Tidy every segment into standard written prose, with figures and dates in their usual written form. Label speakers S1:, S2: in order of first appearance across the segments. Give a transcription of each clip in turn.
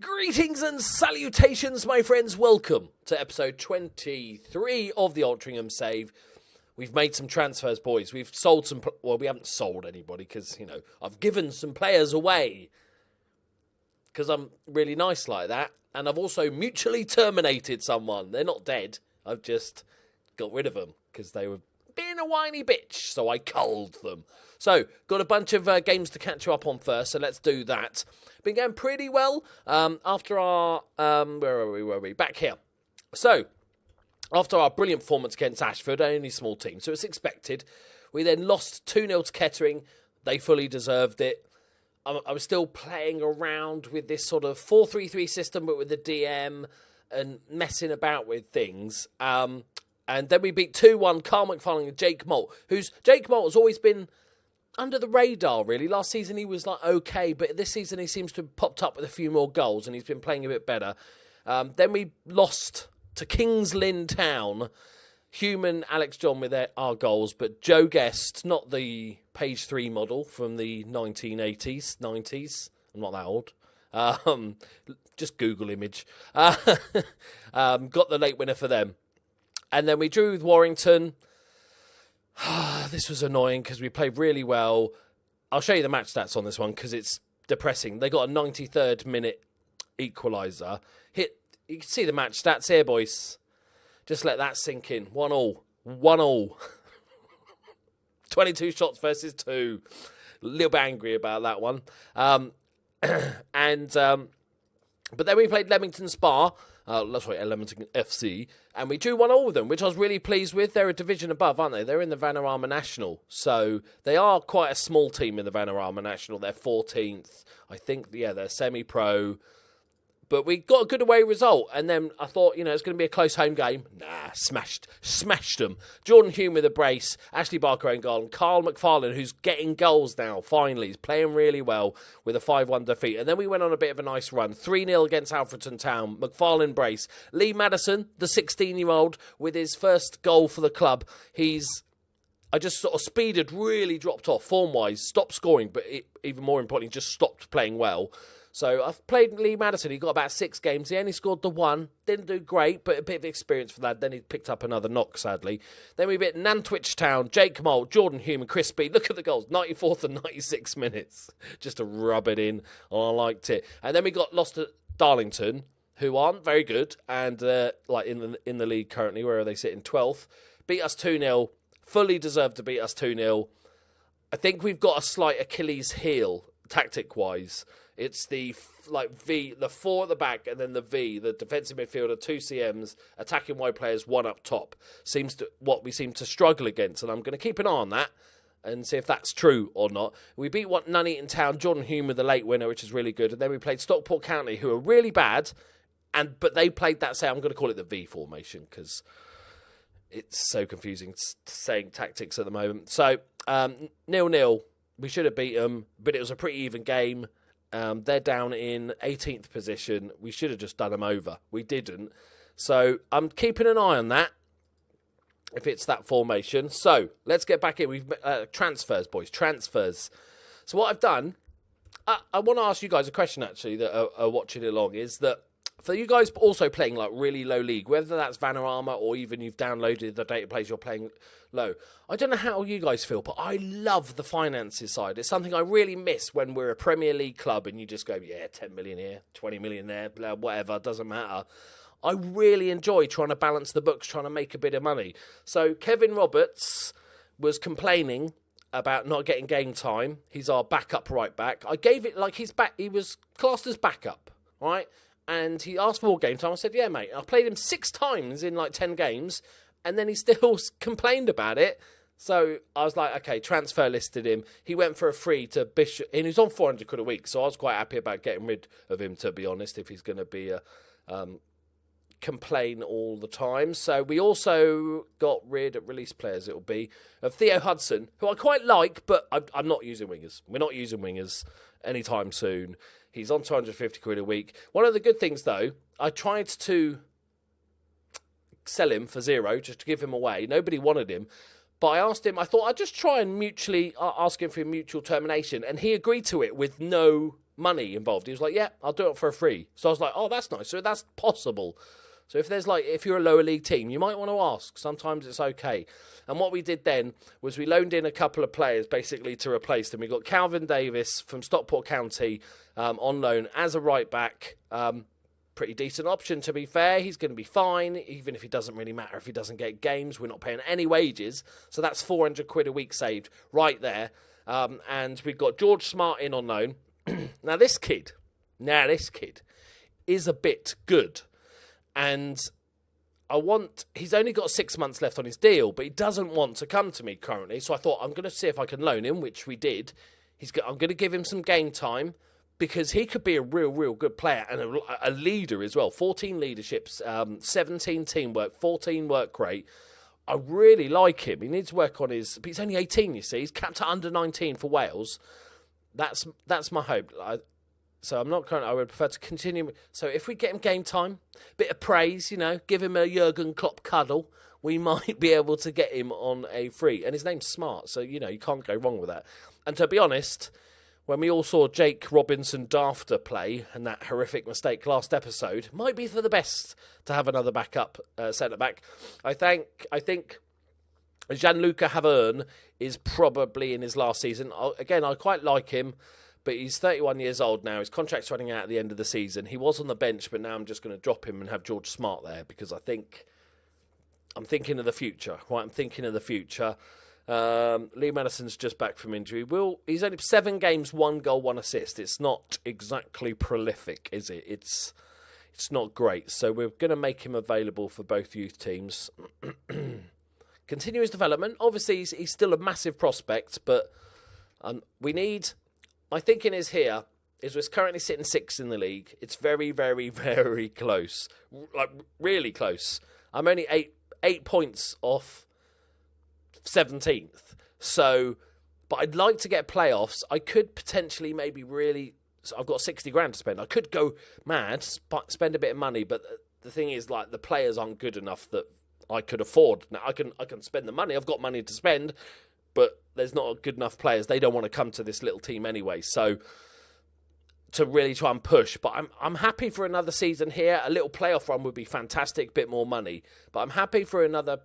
S1: Greetings and salutations, my friends. Welcome to episode 23 of the Altrincham Save. We've made some transfers, boys. We've sold some... Well, we haven't sold anybody because, I've given some players away. Because I'm really nice like that. And I've also mutually terminated someone. They're not dead. I've just got rid of them because they were being a whiny bitch. So I culled them. So, got a bunch of games to catch you up on first, so let's do that. Been going pretty well after our... where are we? Back here. So, after our brilliant performance against Ashford, only small team, so it's expected. We then lost 2-0 to Kettering. They fully deserved it. I was still playing around with this sort of 4-3-3 system, but with the DM and messing about with things. And then we beat 2-1 Carl McFarlane and Jake Molt, Jake Molt has always been under the radar, really. Last season he was okay, but this season he seems to have popped up with a few more goals and he's been playing a bit better. Then we lost to Kings Lynn Town. Hume and Alex John with our goals, but Joe Guest, not the page 3 model from the 1980s, 90s. I'm not that old. Just Google image. Got the late winner for them. And then we drew with Warrington. This was annoying because we played really well. I'll show you the match stats on this one because it's depressing. They got a 93rd minute equaliser. You can see the match stats here, boys. Just let that sink in. 1-1. 22 shots versus 2. A little bit angry about that one. But then we played Leamington Spa. That's right, Leamington FC. And we drew 1-1 with them, which I was really pleased with. They're a division above, aren't they? They're in the Vanarama National. So they are quite a small team in the Vanarama National. They're 14th. I think, they're semi-pro. But we got a good away result. And then I thought, it's going to be a close home game. Nah, smashed them. Jordan Hume with a brace. Ashley Barker own goal. And Carl McFarlane, who's getting goals now, finally. He's playing really well with a 5-1 defeat. And then we went on a bit of a nice run. 3-0 against Altrincham Town. McFarlane brace. Lee Madison, the 16-year-old, with his first goal for the club. I just sort of speed had really dropped off form-wise. Stopped scoring, but even more importantly, just stopped playing well. So I've played Lee Madison. He got about 6 games. He only scored the 1. Didn't do great, but a bit of experience for that. Then he picked up another knock, sadly. Then we beat Nantwich Town, Jake Moult, Jordan Hume and Chris Speed. Look at the goals. 94th and 96 minutes. Just to rub it in. Oh, I liked it. And then we got lost to Darlington, who aren't very good. And in the league currently, where are they sitting? 12th. Beat us 2-0. Fully deserved to beat us 2-0. I think we've got a slight Achilles heel, tactic-wise. It's the 4 at the back and then the V, the defensive midfielder, 2 CMs, attacking wide players, 1 up top. What we seem to struggle against, and I'm going to keep an eye on that and see if that's true or not. We beat Nuneaton Town, Jordan Hume with the late winner, which is really good. And then we played Stockport County, who are really bad, but they played that, I'm going to call it the V formation because it's so confusing saying tactics at the moment. So, 0-0, we should have beat them, but it was a pretty even game. They're down in 18th position. We should have just done them over. We didn't. So I'm keeping an eye on that, if it's that formation. So let's get back in. We've transfers, boys. Transfers. So what I've done, I want to ask you guys a question, actually, that are watching along, is that for you guys also playing really low league, whether that's Vanarama or even you've downloaded the data plays you're playing low, I don't know how you guys feel, but I love the finances side. It's something I really miss when we're a Premier League club and you just go, 10 million here, 20 million there, blah, whatever, doesn't matter. I really enjoy trying to balance the books, trying to make a bit of money. So Kevin Roberts was complaining about not getting game time. He's our backup right back. I gave it he was classed as backup, right? And he asked for more game time. I said, yeah, mate. I played him 6 times in 10 games, and then he still complained about it. So I was like, okay, transfer listed him. He went for a free to Bishop, and he's on 400 quid a week. So I was quite happy about getting rid of him, to be honest, if he's going to be a complain all the time. So we also got rid of release players, it'll be, of Theo Hudson, who I quite like, but I'm not using wingers. We're not using wingers anytime soon. He's on 250 quid a week. One of the good things, though, I tried to sell him for 0, just to give him away. Nobody wanted him. But I asked him, I thought I'd just try and mutually ask him for a mutual termination. And he agreed to it with no money involved. He was like, yeah, I'll do it for free. So I was like, oh, that's nice. So that's possible. So if you're a lower league team, you might want to ask. Sometimes it's okay. And what we did then was we loaned in a couple of players basically to replace them. We got Calvin Davis from Stockport County on loan as a right back. Pretty decent option, to be fair. He's going to be fine, even if it doesn't really matter if he doesn't get games. We're not paying any wages. So that's 400 quid a week saved right there. And we've got George Smart in on loan. Now this kid is a bit good. And he's only got 6 months left on his deal, but he doesn't want to come to me currently. So I thought, I'm going to see if I can loan him, which we did. I'm going to give him some game time because he could be a real good player and a leader as well. 14 leaderships, 17 teamwork, 14 work rate. I really like him. He needs work on but he's only 18, you see. He's capped at under 19 for Wales. That's my hope. So I'm not currently. I would prefer to continue. So if we get him game time, bit of praise, give him a Jurgen Klopp cuddle, we might be able to get him on a free. And his name's Smart, so you can't go wrong with that. And to be honest, when we all saw Jake Robinson Dafter play and that horrific mistake last episode, might be for the best to have another backup centre back. I think Gianluca Havern is probably in his last season. Again, I quite like him. But he's 31 years old now. His contract's running out at the end of the season. He was on the bench, but now I'm just going to drop him and have George Smart there because I'm thinking of the future. Right, I'm thinking of the future. Lee Madison's just back from injury. He's only 7 games, 1 goal, 1 assist. It's not exactly prolific, is it? It's not great. So we're going to make him available for both youth teams. Continue his development. Obviously, he's still a massive prospect, but we need... My thinking is we're currently sitting 6th in the league. It's very, very, very close. Like, really close. I'm only 8 points off 17th. So, but I'd like to get playoffs. I could potentially so I've got 60 grand to spend. I could go mad, spend a bit of money, but the thing is, like, the players aren't good enough that I could afford. Now, I can spend the money. I've got money to spend, but there's not good enough players. They don't want to come to this little team anyway. So to really try and push. But I'm happy for another season here. A little playoff run would be fantastic, bit more money. But I'm happy for another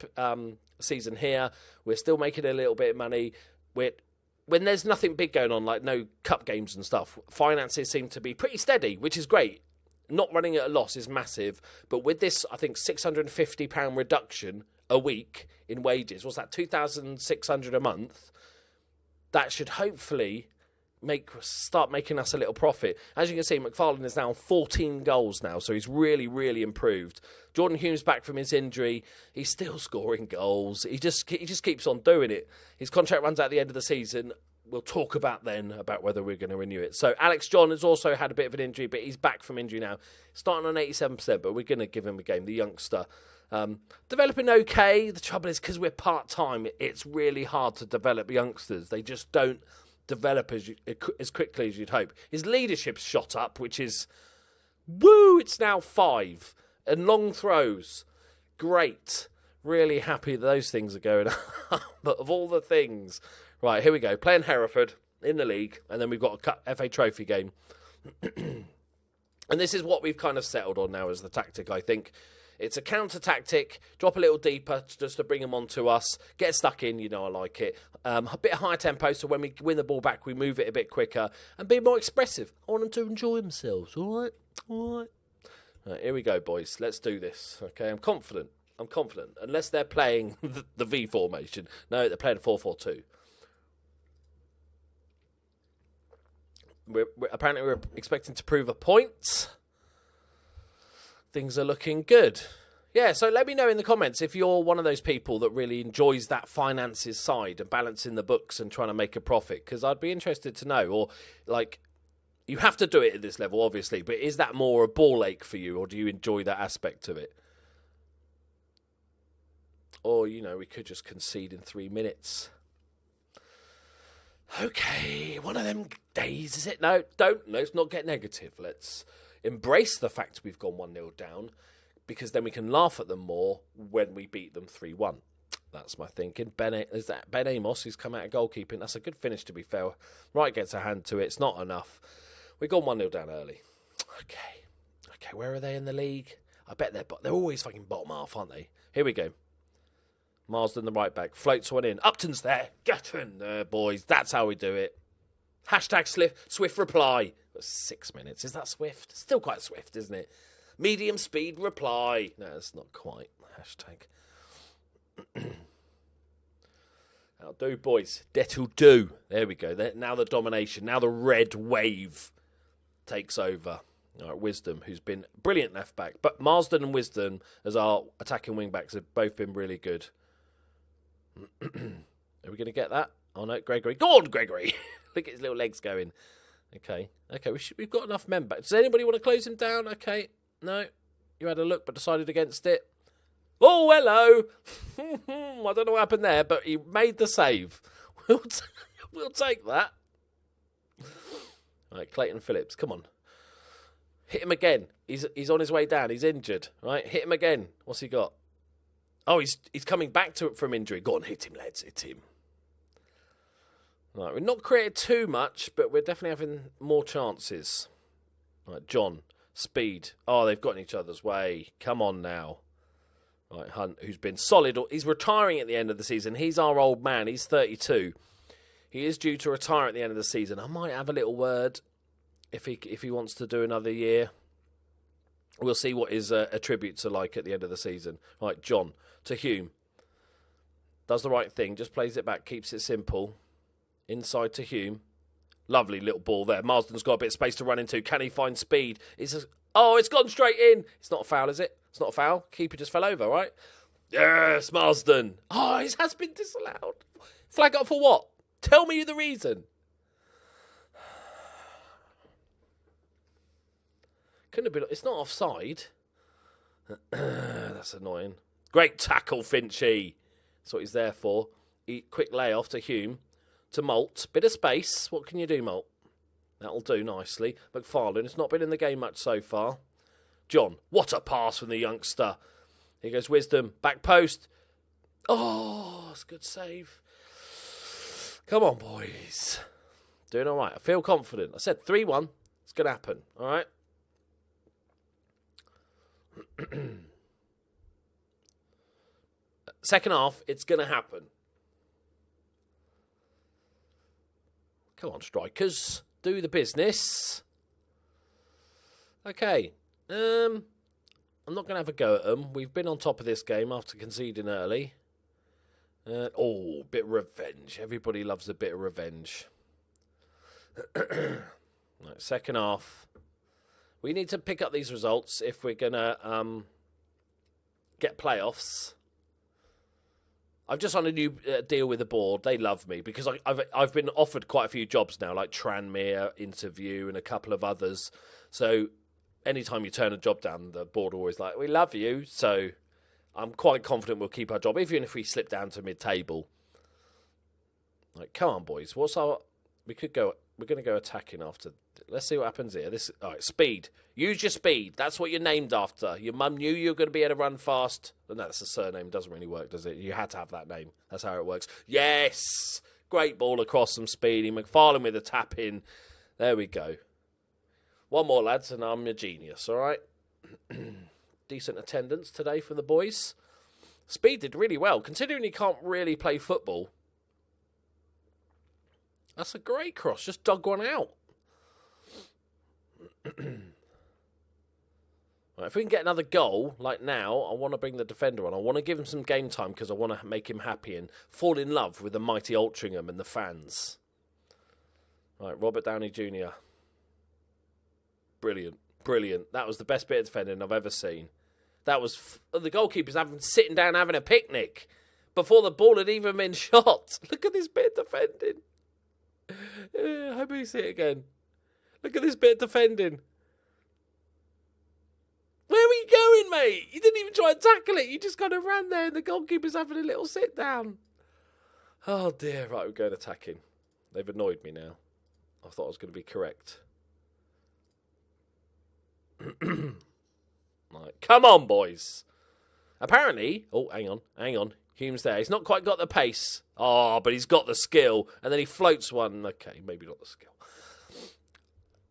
S1: season here. We're still making a little bit of money. When there's nothing big going on, like no cup games and stuff, finances seem to be pretty steady, which is great. Not running at a loss is massive. But with this, I think, £650 reduction a week in wages, what's that, 2,600 a month? That should hopefully start making us a little profit. As you can see, McFarlane is now on 14 goals now, so he's really, really improved. Jordan Hume's back from his injury. He's still scoring goals. He just keeps on doing it. His contract runs out at the end of the season. We'll talk about whether we're going to renew it. So Alex John has also had a bit of an injury, but he's back from injury now. Starting on 87%, but we're going to give him a game. The youngster. Developing okay. The trouble is, because we're part-time, it's really hard to develop youngsters. They just don't develop as quickly as you'd hope. His leadership's shot up, which is, it's now 5. And long throws, great. Really happy that those things are going up. But of all the things... Right, here we go. Playing Hereford in the league, and then we've got a FA Trophy game. And this is what we've kind of settled on now as the tactic, I think. It's a counter-tactic, drop a little deeper just to bring them onto us, get stuck in, I like it. A bit higher tempo, so when we win the ball back, we move it a bit quicker and be more expressive. I want them to enjoy themselves, all right? Right, here we go, boys. Let's do this, okay? I'm confident, unless they're playing the V formation. No, they're playing 4-4-2. Apparently we're expecting to prove a point. Things are looking good. Yeah, so let me know in the comments if you're one of those people that really enjoys that finances side and balancing the books and trying to make a profit, because I'd be interested to know. Or, like, you have to do it at this level, obviously, but is that more a ball ache for you, or do you enjoy that aspect of it? Or, we could just concede in 3 minutes. Okay, one of them days, is it? No, let's not get negative. Let's embrace the fact we've gone 1-0 down, because then we can laugh at them more when we beat them 3-1. That's my thinking. Is that Ben Amos, who's come out of goalkeeping? That's a good finish, to be fair. Right gets a hand to it. It's not enough. We've gone 1-0 down early. Okay, where are they in the league? I bet they're always fucking bottom half, aren't they? Here we go. Marsden, the right back, floats one in. Upton's there. Get in there, boys. That's how we do it. Hashtag swift reply. 6 minutes. Is that swift? Still quite swift, isn't it? Medium speed reply. No, it's not quite. Hashtag. That'll do, boys. That'll do. There we go. Now the domination. Now the red wave takes over. All right, Wisdom, who's been brilliant left back. But Marsden and Wisdom, as our attacking wing backs, have both been really good. Are we going to get that? Oh, no, Gregory. Go on, Gregory. Look at his little legs going. Okay, we've got enough men back. Does anybody want to close him down? Okay, no. You had a look but decided against it. Oh, hello. I don't know what happened there, but he made the save. We'll take that. All right, Clayton Phillips, come on. Hit him again. He's on his way down. He's injured. Right, hit him again. What's he got? Oh, he's coming back from injury. Go on, hit him, lads. Hit him. Right, we've not created too much, but we're definitely having more chances. Right, John, speed. Oh, they've got in each other's way. Come on now. Right, Hunt, who's been solid. He's retiring at the end of the season. He's our old man. He's 32. He is due to retire at the end of the season. I might have a little word if he wants to do another year. We'll see what his attributes are like at the end of the season. Right, John to Hume. Does the right thing. Just plays it back. Keeps it simple. Inside to Hume. Lovely little ball there. Marsden's got a bit of space to run into. Can he find speed? It's gone straight in. It's not a foul, is it? It's not a foul. Keeper just fell over, right? Yes, Marsden. Oh, it has been disallowed. Flag up for what? Tell me the reason. Couldn't have been. It's not offside. That's annoying. Great tackle, Finchy. That's what he's there for. Quick layoff to Hume. To Malt. Bit of space. What can you do, Malt? That'll do nicely. McFarlane has not been in the game much so far. John. What a pass from the youngster. Here goes Wisdom. Back post. Oh, it's a good save. Come on, boys. Doing all right. I feel confident. I said 3-1. It's going to happen. All right. Second half, it's going to happen. Come on, strikers. Do the business. Okay. I'm not going to have a go at them. We've been on top of this game after conceding early. Bit of revenge. Everybody loves a bit of revenge. Right, second half. We need to pick up these results if we're going to get playoffs. I've just on a new deal with the board. They love me because I've been offered quite a few jobs now, like Tranmere, Interview, and a couple of others. So anytime you turn a job down, the board are always like, we love you. So I'm quite confident we'll keep our job, even if we slip down to mid-table. Like, come on, boys. We're going to go attacking after. Let's see what happens here. All right, speed. Use your speed. That's what you're named after. Your mum knew you were going to be able to run fast. No, that's a surname. Doesn't really work, does it? You had to have that name. That's how it works. Yes! Great ball across, some speedy. McFarlane with a tap in. There we go. One more, lads, and I'm a genius, all right? Decent attendance today from the boys. Speed did really well, considering he can't really play football. That's a great cross. Just dug one out. Right, if we can get another goal, like now, I want to bring the defender on. I want to give him some game time because I want to make him happy and fall in love with the mighty Altrincham and the fans. Right, Robert Downey Jr. Brilliant. Brilliant. That was the best bit of defending I've ever seen. That was the goalkeeper's sitting down having a picnic before the ball had even been shot. Look at this bit of defending. I hope you see it again. Look at this bit of defending. Where were you going, mate? You didn't even try and tackle it. You just kind of ran there and the goalkeeper's having a little sit down. Oh, dear. Right, we're going attacking. They've annoyed me now. I thought I was going to be correct. Right, come on, boys. Apparently... Oh, hang on. Hume's there. He's not quite got the pace. Oh, but he's got the skill. And then he floats one. Okay, maybe not the skill.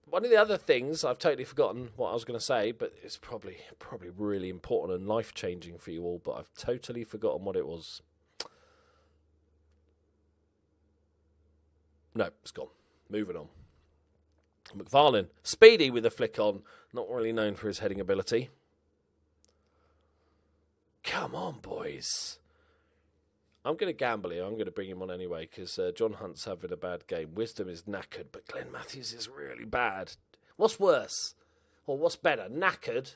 S1: one of the other things, I've totally forgotten what I was going to say, but it's probably really important and life-changing for you all, but I've totally forgotten what it was. No, it's gone. Moving on. McFarlane, speedy with a flick on, not really known for his heading ability. Come on, boys. I'm going to gamble here. I'm going to bring him on anyway because John Hunt's having a bad game. Wisdom is knackered, but Glenn Matthews is really bad. What's worse? Or what's better, knackered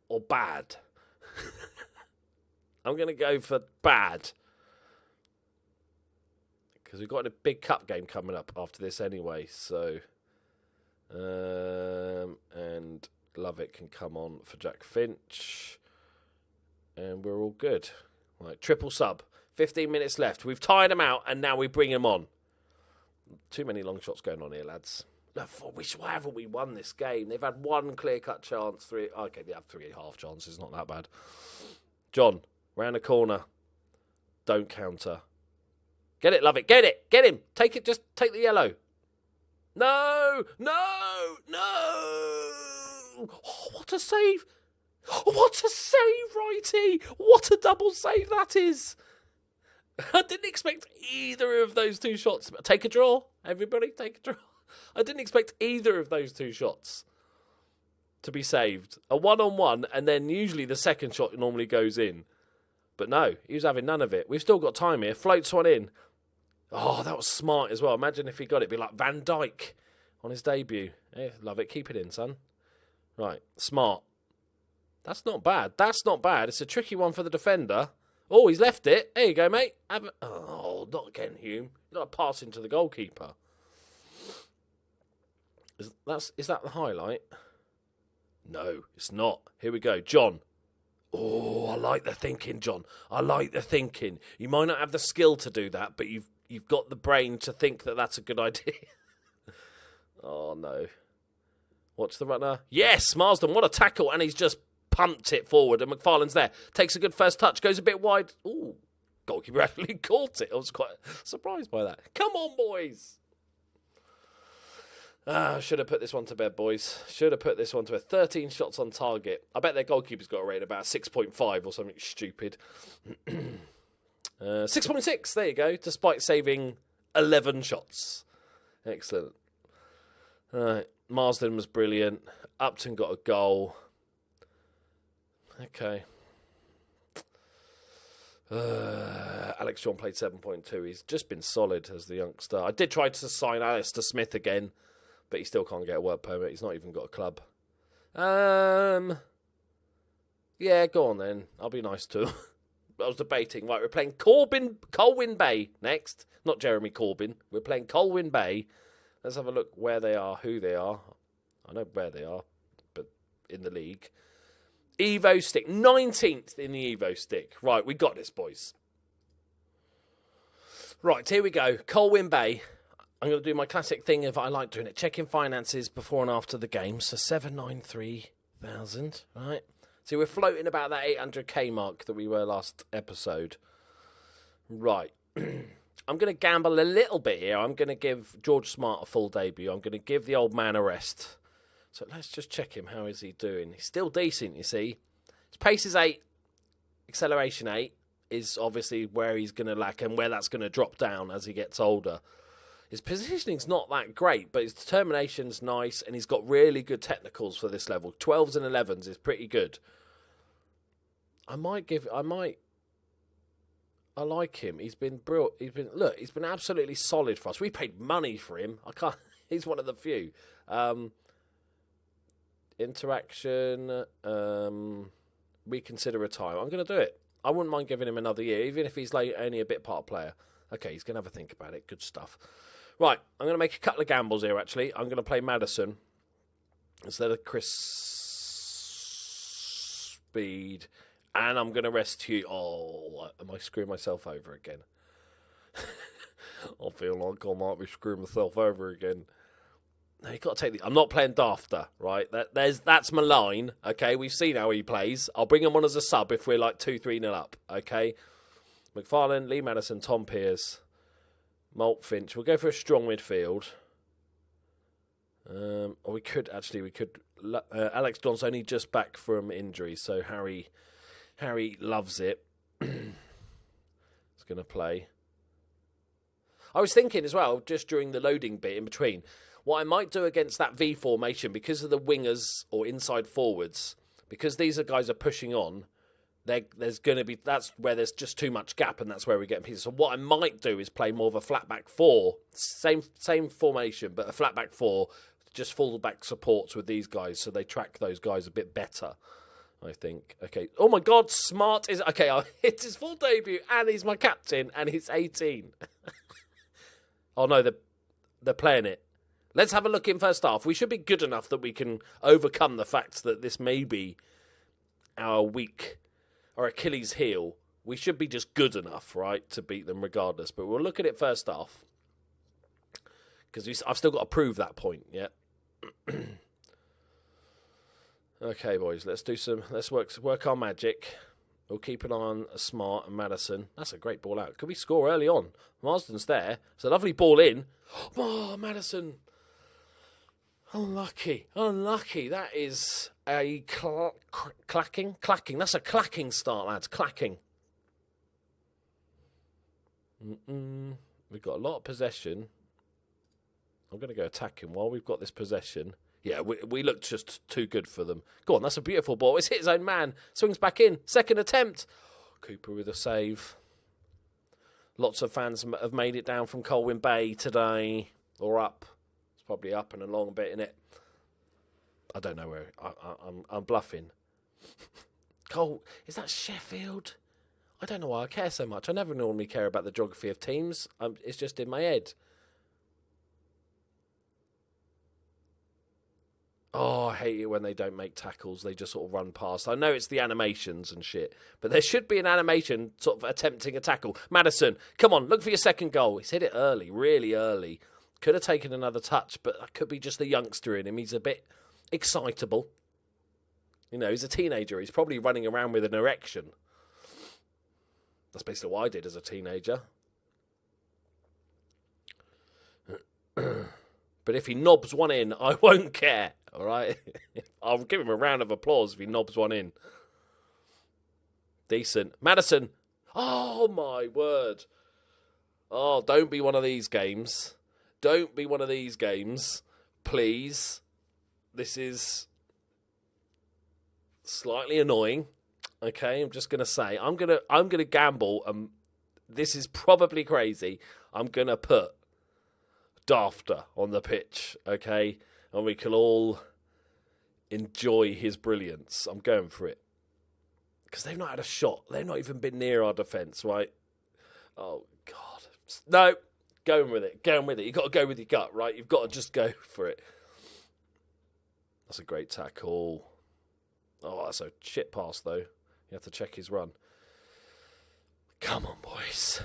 S1: or bad? I'm going to go for bad. Because we've got a big cup game coming up after this anyway. So, and Lovett can come on for Jack Finch. And we're all good. Right, triple sub. 15 minutes left. We've tired them out, and now we bring them on. Too many long shots going on here, lads. Why haven't we won this game? They've had one clear-cut chance. Okay, they have 3.5 chances. Not that bad. John, round the corner. Don't counter. Get it, love it. Get it. Get him. Take it. Just take the yellow. No. No. No. Oh, what a save. What a save, righty. What a double save that is. I didn't expect either of those two shots. Take a draw, everybody, take a draw. I didn't expect either of those two shots to be saved. A one-on-one, and then usually the second shot normally goes in. But no, he was having none of it. We've still got time here. Floats one in. Oh, that was smart as well. Imagine if he got it. It'd be like Van Dijk on his debut. Yeah, love it. Keep it in, son. Right, smart. That's not bad. That's not bad. It's a tricky one for the defender. Oh, he's left it. There you go, mate. Oh, not again, Hume. Not passing to the goalkeeper. Is that the highlight? No, it's not. Here we go. John. Oh, I like the thinking, John. I like the thinking. You might not have the skill to do that, but you've got the brain to think that that's a good idea. Oh, no. Watch the runner. Yes, Marsden, what a tackle. And he's just pumped it forward, and McFarlane's there. Takes a good first touch, goes a bit wide. Ooh, goalkeeper actually caught it. I was quite surprised by that. Come on, boys. Should have put this one to bed, boys. Should have put this one to bed. 13 shots on target. I bet their goalkeeper's got a rate about 6.5 or something stupid. 6.6, there you go, despite saving 11 shots. Excellent. All right, Marsden was brilliant. Upton got a goal. Okay. Alex John played 7.2. He's just been solid as the youngster. I did try to sign Alistair Smith again, but he still can't get a work permit. He's not even got a club. Yeah, go on then. I'll be nice to him. I was debating. Right, we're playing Colwyn Bay next. Not Jeremy Corbyn. We're playing Colwyn Bay. Let's have a look where they are, who they are. I know where they are, but in the league. Evo-Stik, 19th in the Evo-Stik. Right, we got this, boys. Right, here we go. Colwyn Bay. I'm going to do my classic thing if I like doing it. Checking finances before and after the game. So 793,000, right? So we're floating about that 800k mark that we were last episode. Right. I'm going to gamble a little bit here. I'm going to give George Smart a full debut. I'm going to give the old man a rest. So let's just check him. How is he doing? He's still decent, you see. His pace is 8. Acceleration 8 is obviously where he's going to lack and where that's going to drop down as he gets older. His positioning's not that great, but his determination's nice, and he's got really good technicals for this level. 12s and 11s is pretty good. I like him. He's been brilliant. He's been absolutely solid for us. We paid money for him. He's one of the few. Interaction, reconsider retirement. I'm going to do it. I wouldn't mind giving him another year, even if he's only a bit part player. Okay, he's going to have a think about it. Good stuff. Right, I'm going to make a couple of gambles here, actually. I'm going to play Madison instead of Chris Speed, and I'm going to rest Hugh. Oh, am I screwing myself over again? I feel like I might be screwing myself over again. No, you've got to take the... I'm not playing Dafter, right? That's my line, okay? We've seen how he plays. I'll bring him on as a sub if we're like 2-3-0 up, okay? McFarlane, Lee Madison, Tom Pearce, Malt Finch. We'll go for a strong midfield. Or we could. Alex John's only just back from injury, so Harry loves it. He's going to play. I was thinking as well, just during the loading bit in between, what I might do against that V formation, because of the wingers or inside forwards, because these guys are pushing on, that's where there's just too much gap, and that's where we get pieces. So what I might do is play more of a flat back four, same formation, but a flat back four, just full back supports with these guys, so they track those guys a bit better, I think. Okay. Oh my God, Smart is okay. It's his full debut, and he's my captain, and he's 18. Oh no, they're playing it. Let's have a look in first half. We should be good enough that we can overcome the fact that this may be our weak or Achilles heel. We should be just good enough, right, to beat them regardless. But we'll look at it first half, because I've still got to prove that point. Yeah. Okay, boys. Let's work our magic. We'll keep an eye on Smart and Madison. That's a great ball out. Could we score early on? Marsden's there. It's a lovely ball in. Oh, Madison. Unlucky. That is a clacking. That's a clacking start, lads. Clacking. We've got a lot of possession. I'm going to go attacking while we've got this possession. Yeah, we look just too good for them. Go on, that's a beautiful ball. It's hit his own man. Swings back in. Second attempt. Cooper with a save. Lots of fans have made it down from Colwyn Bay today. Or up. It's probably up and along a bit, innit? I don't know where. I'm bluffing. Cole, is that Sheffield? I don't know why I care so much. I never normally care about the geography of teams. It's just in my head. Oh, I hate it when they don't make tackles. They just sort of run past. I know it's the animations and shit, but there should be an animation sort of attempting a tackle. Madison, come on, look for your second goal. He's hit it early, really early. Could have taken another touch, but that could be just the youngster in him. He's a bit excitable. You know, he's a teenager. He's probably running around with an erection. That's basically what I did as a teenager. But if he knobs one in, I won't care. All right? I'll give him a round of applause if he knobs one in. Decent. Madison. Oh, my word. Oh, don't be one of these games. Don't be one of these games. Please. This is slightly annoying. Okay, I'm just going to say. I'm gonna gamble. This is probably crazy. I'm going to put Dafter on the pitch, okay? And we can all enjoy his brilliance. I'm going for it. Because they've not had a shot. They've not even been near our defence, right? Oh, God. No, going with it. Going with it. You've got to go with your gut, right? You've got to just go for it. That's a great tackle. Oh, that's a shit pass, though. You have to check his run. Come on, boys.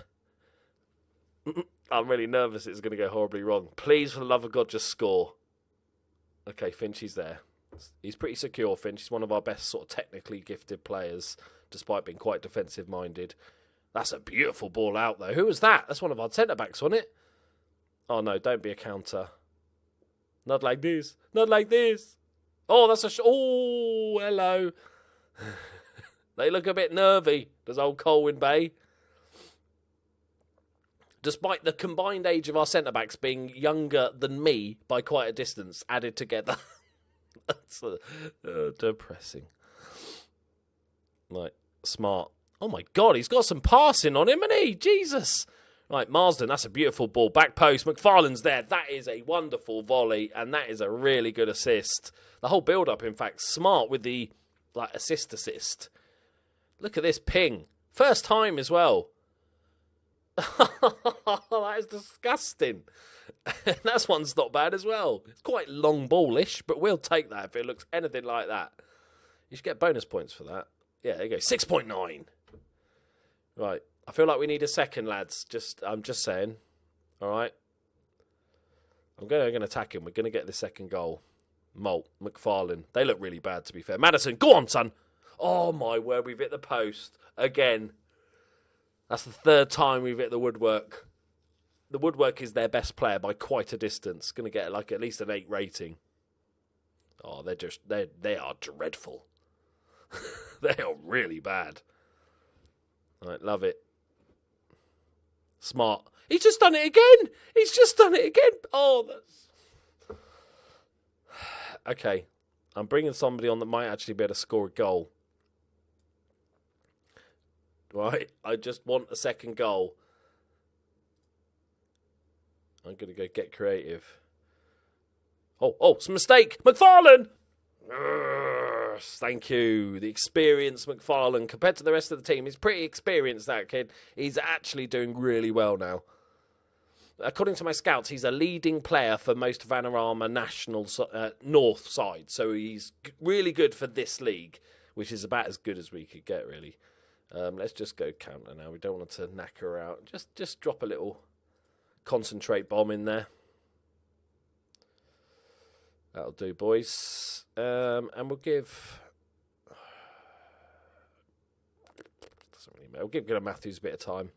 S1: I'm really nervous it's going to go horribly wrong. Please, for the love of God, just score. Okay, Finch, he's there. He's pretty secure, Finch. He's one of our best sort of technically gifted players, despite being quite defensive-minded. That's a beautiful ball out, though. Who was that? That's one of our centre-backs, wasn't it? Oh, no, don't be a counter. Not like this. Not like this. Oh, that's a... Oh, hello. They look a bit nervy, does old Colwyn Bay. Despite the combined age of our centre-backs being younger than me by quite a distance, added together. That's depressing. Right, Smart. Oh my God, he's got some passing on him, hasn't he? Jesus. Right, Marsden, that's a beautiful ball. Back post, McFarlane's there. That is a wonderful volley, and that is a really good assist. The whole build-up, in fact, Smart with the assist. Look at this ping. First time as well. That is disgusting. That one's not bad as well. It's quite long ballish, but we'll take that if it looks anything like that. You should get bonus points for that. Yeah, there you go. 6.9. Right. I feel like we need a second, lads. I'm just saying. All right. I'm going to attack him. We're going to get the second goal. Malt, McFarlane. They look really bad, to be fair. Madison, go on, son. Oh, my word. We've hit the post again. That's the third time we've hit the woodwork. The Woodwork is their best player by quite a distance. Going to get like at least an 8 rating. Oh, they are dreadful. They are really bad. Right, love it. Smart. He's just done it again. Oh, that's... Okay. I'm bringing somebody on that might actually be able to score a goal. Right. I just want a second goal. I'm going to go get creative. Oh, it's a mistake. McFarlane! Thank you. The experienced McFarlane, compared to the rest of the team, he's pretty experienced, that kid. He's actually doing really well now. According to my scouts, he's a leading player for most Vanarama national north side. So he's really good for this league, which is about as good as we could get, really. Let's just go counter now. We don't want to knack her out. Just drop a little concentrate bomb in there. That'll do, boys. And we'll give... Doesn't really matter. We'll give Graham Matthews a bit of time.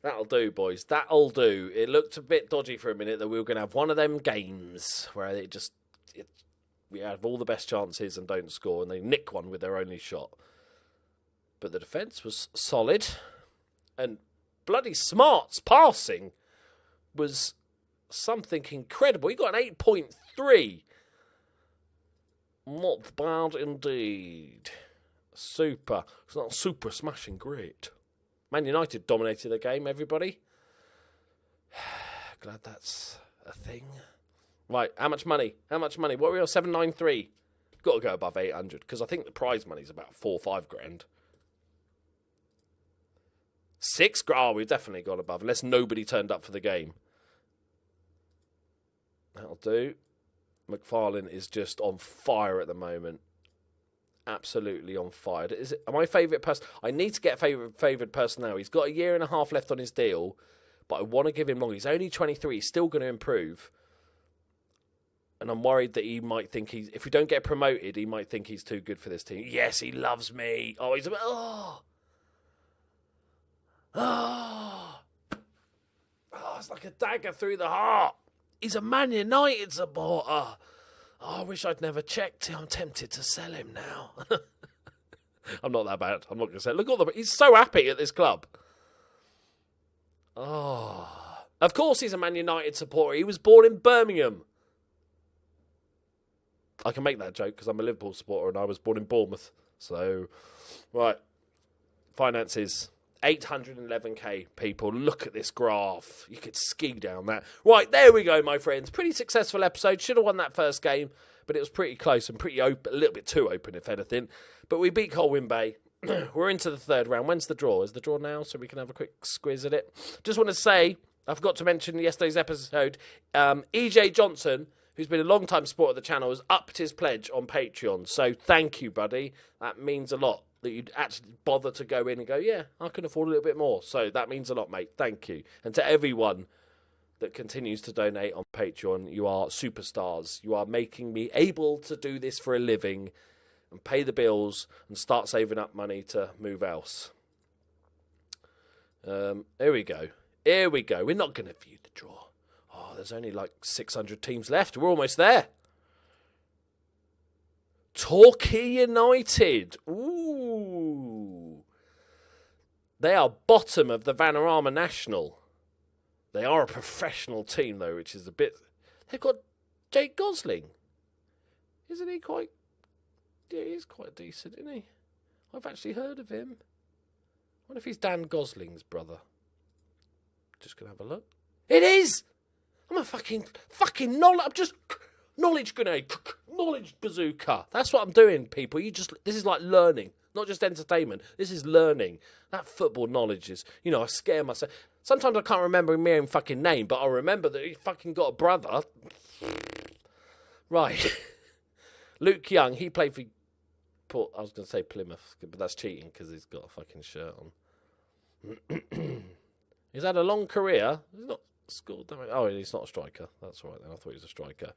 S1: That'll do, boys. That'll do. It looked a bit dodgy for a minute that we were going to have one of them games where we have all the best chances and don't score, and they nick one with their only shot. But the defence was solid, and bloody Smart's passing was something incredible. He got an 8.3. Not bad indeed. Super. It's not super smashing great. Man United dominated the game, everybody. Glad that's a thing. Right, how much money? What are we on? 793. Got to go above 800, because I think the prize money's about 4 or 5 grand. 6 grand? Oh, we've definitely gone above, unless nobody turned up for the game. That'll do. McFarlane is just on fire at the moment. Absolutely on fire. Is it my favourite person? I need to get a favoured person now. He's got a year and a half left on his deal, but I want to give him longer. He's only 23. He's still going to improve. And I'm worried that he might think if we don't get promoted, he might think he's too good for this team. Yes, he loves me. Oh, he's it's like a dagger through the heart. He's a Man United supporter. Oh, I wish I'd never checked. I'm tempted to sell him now. I'm not that bad. I'm not going to say. Look at he's so happy at this club. Oh, of course he's a Man United supporter. He was born in Birmingham. I can make that joke because I'm a Liverpool supporter and I was born in Bournemouth. So, right. Finances. 811k people. Look at this graph. You could ski down that. Right, there we go, my friends. Pretty successful episode. Should have won that first game, but it was pretty close and pretty open. A little bit too open, if anything. But we beat Colwyn Bay. We're into the third round. When's the draw? Is the draw now? So we can have a quick squiz at it. Just want to say, I forgot to mention in yesterday's episode, EJ Johnson, who's been a long-time supporter of the channel, has upped his pledge on Patreon. So thank you, buddy. That means a lot. That you'd actually bother to go in and go, yeah, I can afford a little bit more. So that means a lot, mate. Thank you. And to everyone that continues to donate on Patreon, you are superstars. You are making me able to do this for a living and pay the bills and start saving up money to move else. Here we go. We're not going to view the draw. Oh, there's only like 600 teams left. We're almost there. Torquay United. Ooh. They are bottom of the Vanarama National. They are a professional team, though, which is a bit... They've got Jake Gosling. Isn't he quite... Yeah, he's quite decent, isn't he? I've actually heard of him. I wonder if he's Dan Gosling's brother. Just going to have a look. It is! I'm a fucking knowledge... I'm just... Knowledge grenade, knowledge bazooka. That's what I'm doing, people. This is like learning, not just entertainment. This is learning. That football knowledge is, I scare myself. Sometimes I can't remember my own fucking name, but I remember that he fucking got a brother. Right. Luke Young, he played for Port. I was going to say Plymouth, but that's cheating because he's got a fucking shirt on. He's had a long career. He's not scored. Oh, he's not a striker. That's right then. I thought he was a striker.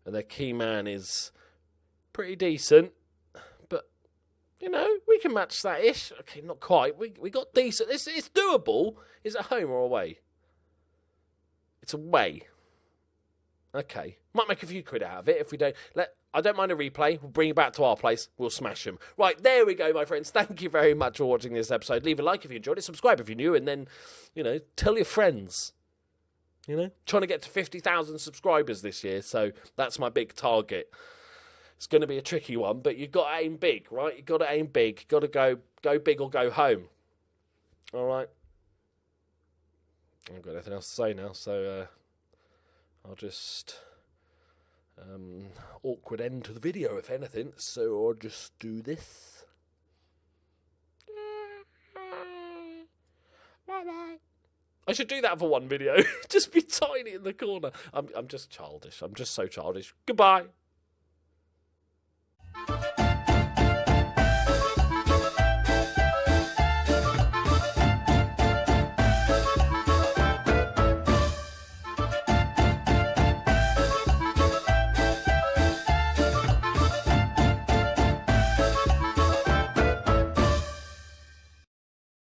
S1: And their key man is pretty decent, but You know, we can match that ish. Okay, not quite. We got decent. It's doable. Is it home or away? It's away. Okay, might make a few quid out of it if we don't. I don't mind a replay. We'll bring it back to our place. We'll smash them. Right, there we go, my friends. Thank you very much for watching this episode. Leave a like if you enjoyed it. Subscribe if you're new. And then, tell your friends. Trying to get to 50,000 subscribers this year. So that's my big target. It's going to be a tricky one, but you've got to aim big, right? You've got to aim big. You've got to go big or go home. All right? I haven't got anything else to say now, so I'll just... awkward end to the video, if anything, so I'll just do this. Bye-bye. I should do that for one video. Just be tiny in the corner. I'm just childish. I'm just so childish. Goodbye.